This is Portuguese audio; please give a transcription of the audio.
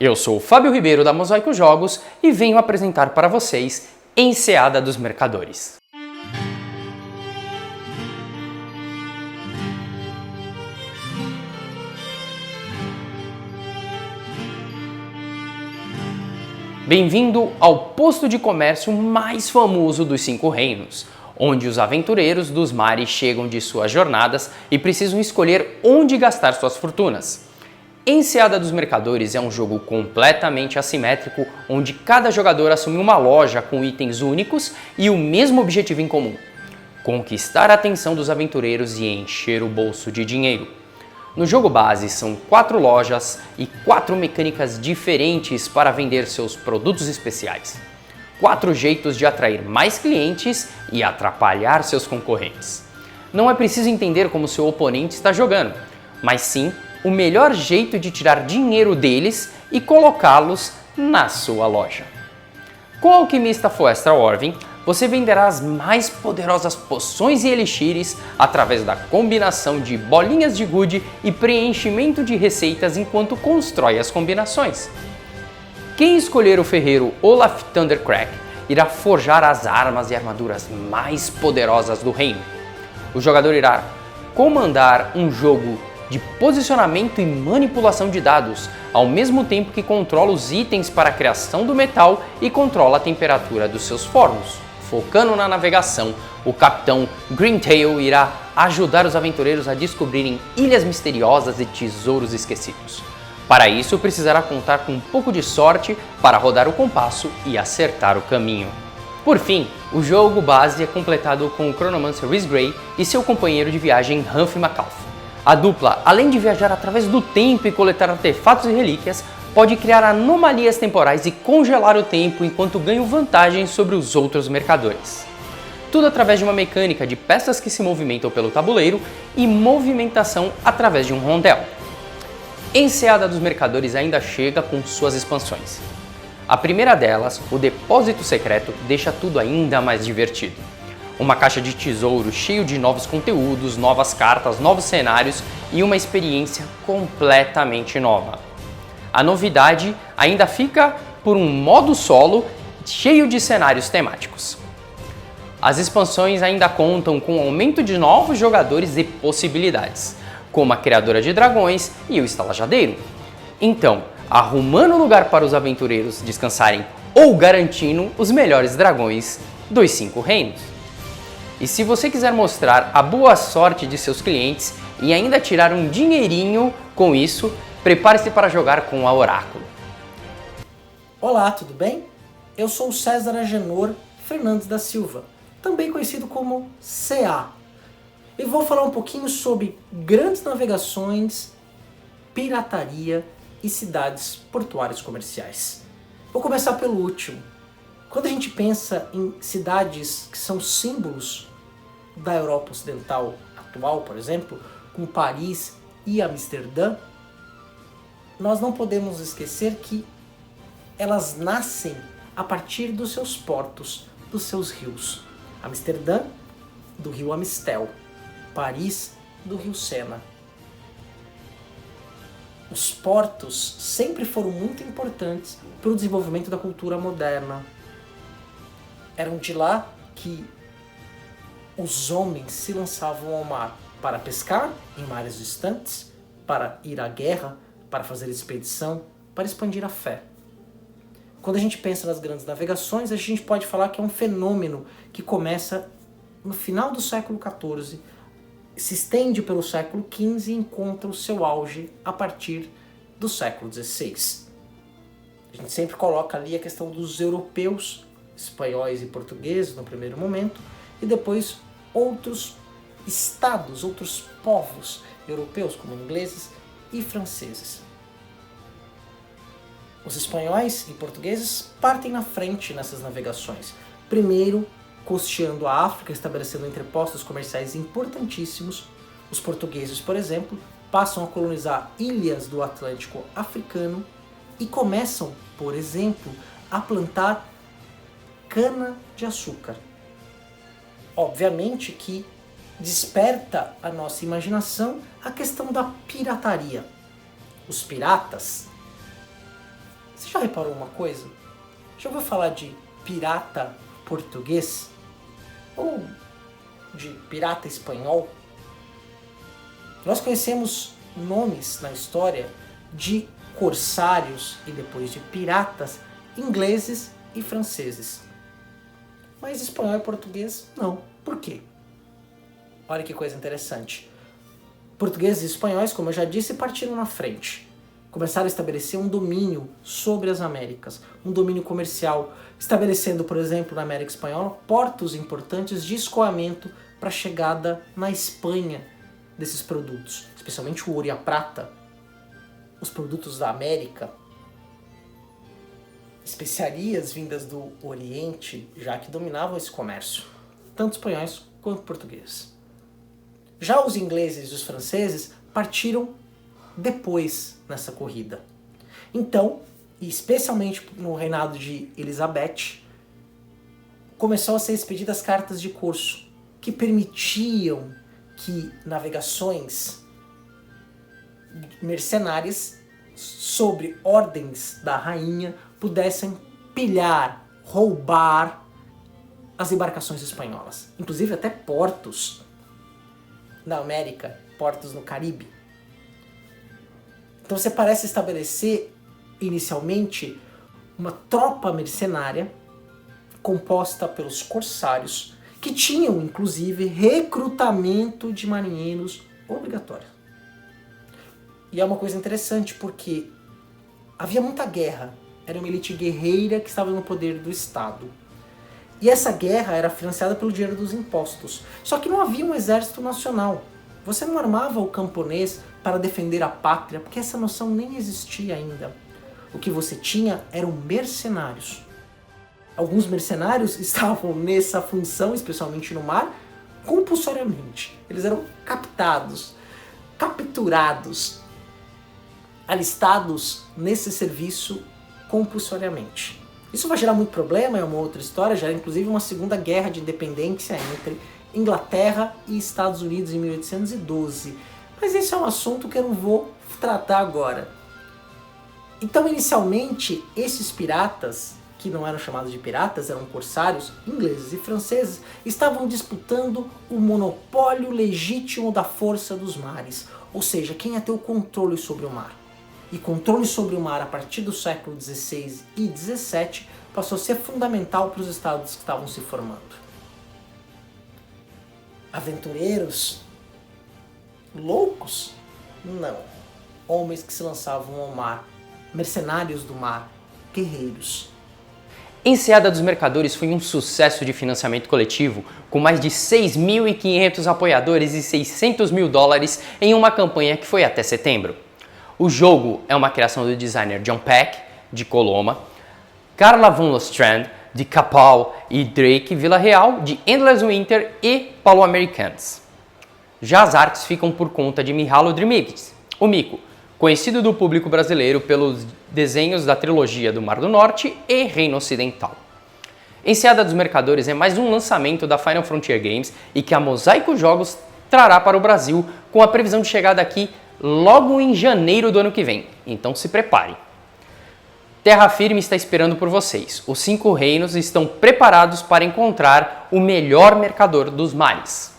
Eu sou o Fábio Ribeiro da Mosaico Jogos e venho apresentar para vocês Enseada dos Mercadores. Bem-vindo ao posto de comércio mais famoso dos 5 reinos, onde os aventureiros dos mares chegam de suas jornadas e precisam escolher onde gastar suas fortunas. Enseada dos Mercadores é um jogo completamente assimétrico, onde cada jogador assume uma loja com itens únicos e o mesmo objetivo em comum: conquistar a atenção dos aventureiros e encher o bolso de dinheiro. No jogo base são 4 lojas e 4 mecânicas diferentes para vender seus produtos especiais. 4 jeitos de atrair mais clientes e atrapalhar seus concorrentes. Não é preciso entender como seu oponente está jogando, mas sim o melhor jeito de tirar dinheiro deles e colocá-los na sua loja. Com a alquimista Foestra Orvin, você venderá as mais poderosas poções e elixires através da combinação de bolinhas de gude e preenchimento de receitas enquanto constrói as combinações. Quem escolher o ferreiro Olaf Thundercrack irá forjar as armas e armaduras mais poderosas do reino. O jogador irá comandar um jogo de posicionamento e manipulação de dados, ao mesmo tempo que controla os itens para a criação do metal e controla a temperatura dos seus fornos. Focando na navegação, o capitão Greentail irá ajudar os aventureiros a descobrirem ilhas misteriosas e tesouros esquecidos. Para isso, precisará contar com um pouco de sorte para rodar o compasso e acertar o caminho. Por fim, o jogo base é completado com o Chronomancer Rhys Grey e seu companheiro de viagem Humphrey McAuliffe. A dupla, além de viajar através do tempo e coletar artefatos e relíquias, pode criar anomalias temporais e congelar o tempo enquanto ganham vantagem sobre os outros mercadores. Tudo através de uma mecânica de peças que se movimentam pelo tabuleiro e movimentação através de um rondel. Enseada dos Mercadores ainda chega com suas expansões. A primeira delas, o Depósito Secreto, deixa tudo ainda mais divertido. Uma caixa de tesouro cheio de novos conteúdos, novas cartas, novos cenários e uma experiência completamente nova. A novidade ainda fica por um modo solo cheio de cenários temáticos. As expansões ainda contam com o aumento de novos jogadores e possibilidades, como a Criadora de Dragões e o Estalajadeiro. Então, arrumando lugar para os aventureiros descansarem ou garantindo os melhores dragões dos 5 reinos. E se você quiser mostrar a boa sorte de seus clientes e ainda tirar um dinheirinho com isso, prepare-se para jogar com a Oráculo. Olá, tudo bem? Eu sou o César Agenor Fernandes da Silva, também conhecido como CA. E vou falar um pouquinho sobre grandes navegações, pirataria e cidades portuárias comerciais. Vou começar pelo último. Quando a gente pensa em cidades que são símbolos da Europa Ocidental atual, por exemplo, como Paris e Amsterdã, nós não podemos esquecer que elas nascem a partir dos seus portos, dos seus rios. Amsterdã, do rio Amistel. Paris, do rio Sena. Os portos sempre foram muito importantes para o desenvolvimento da cultura moderna. Eram de lá que os homens se lançavam ao mar para pescar em mares distantes, para ir à guerra, para fazer expedição, para expandir a fé. Quando a gente pensa nas grandes navegações, a gente pode falar que é um fenômeno que começa no final do século XIV, se estende pelo século XV e encontra o seu auge a partir do século XVI. A gente sempre coloca ali a questão dos europeus, espanhóis e portugueses no primeiro momento, e depois outros estados, outros povos europeus, como ingleses e franceses. Os espanhóis e portugueses partem na frente nessas navegações. Primeiro, costeando a África, estabelecendo entrepostos comerciais importantíssimos. Os portugueses, por exemplo, passam a colonizar ilhas do Atlântico africano e começam, por exemplo, a plantar cana-de-açúcar. Obviamente que desperta a nossa imaginação a questão da pirataria. Os piratas Você já reparou uma coisa? Já ouviu falar de pirata português? Ou de pirata espanhol? Nós conhecemos nomes na história de corsários e depois de piratas ingleses e franceses. Mas espanhol e português não. Por quê? Olha que coisa interessante. Portugueses e espanhóis, como eu já disse, partiram na frente. Começaram a estabelecer um domínio sobre as Américas, um domínio comercial, estabelecendo, por exemplo, na América Espanhola, portos importantes de escoamento para a chegada na Espanha desses produtos, especialmente o ouro e a prata, os produtos da América, especiarias vindas do Oriente, já que dominavam esse comércio, tanto espanhóis quanto portugueses. Já os ingleses e os franceses partiram depois nessa corrida. Então, e especialmente no reinado de Elizabeth, começou a ser expedidas cartas de curso que permitiam que navegações mercenárias sobre ordens da rainha pudessem pilhar, roubar as embarcações espanholas, inclusive até portos na América, portos no Caribe. Então você parece estabelecer inicialmente uma tropa mercenária composta pelos corsários, que tinham inclusive recrutamento de marinheiros obrigatório. E é uma coisa interessante porque havia muita guerra, era uma elite guerreira que estava no poder do Estado. E essa guerra era financiada pelo dinheiro dos impostos. Só que não havia um exército nacional. Você não armava o camponês para defender a pátria, porque essa noção nem existia ainda. O que você tinha eram mercenários. Alguns mercenários estavam nessa função, especialmente no mar, compulsoriamente. Eles eram captados, capturados, alistados nesse serviço compulsoriamente. Isso vai gerar muito problema, é uma outra história, gera inclusive uma segunda guerra de independência entre Inglaterra e Estados Unidos em 1812. Mas esse é um assunto que eu não vou tratar agora. Então, inicialmente, esses piratas, que não eram chamados de piratas, eram corsários, ingleses e franceses, estavam disputando o monopólio legítimo da força dos mares, ou seja, quem ia ter o controle sobre o mar. E controle sobre o mar a partir do século XVI e XVII passou a ser fundamental para os estados que estavam se formando. Aventureiros? Loucos? Não. Homens que se lançavam ao mar, mercenários do mar, guerreiros. Enseada dos Mercadores foi um sucesso de financiamento coletivo, com mais de 6.500 apoiadores e $600 mil em uma campanha que foi até setembro. O jogo é uma criação do designer John Peck, de Coloma, Carla von Lostrand, de Capal, e Drake Villarreal, de Endless Winter e Paulo Americans. Já as artes ficam por conta de Mihailo Drimivitz, o Mico, conhecido do público brasileiro pelos desenhos da trilogia do Mar do Norte e Reino Ocidental. Enseada dos Mercadores é mais um lançamento da Final Frontier Games e que a Mosaico Jogos trará para o Brasil, com a previsão de chegada aqui logo em janeiro do ano que vem, então se prepare. Terra Firme está esperando por vocês. Os 5 reinos estão preparados para encontrar o melhor mercador dos mares.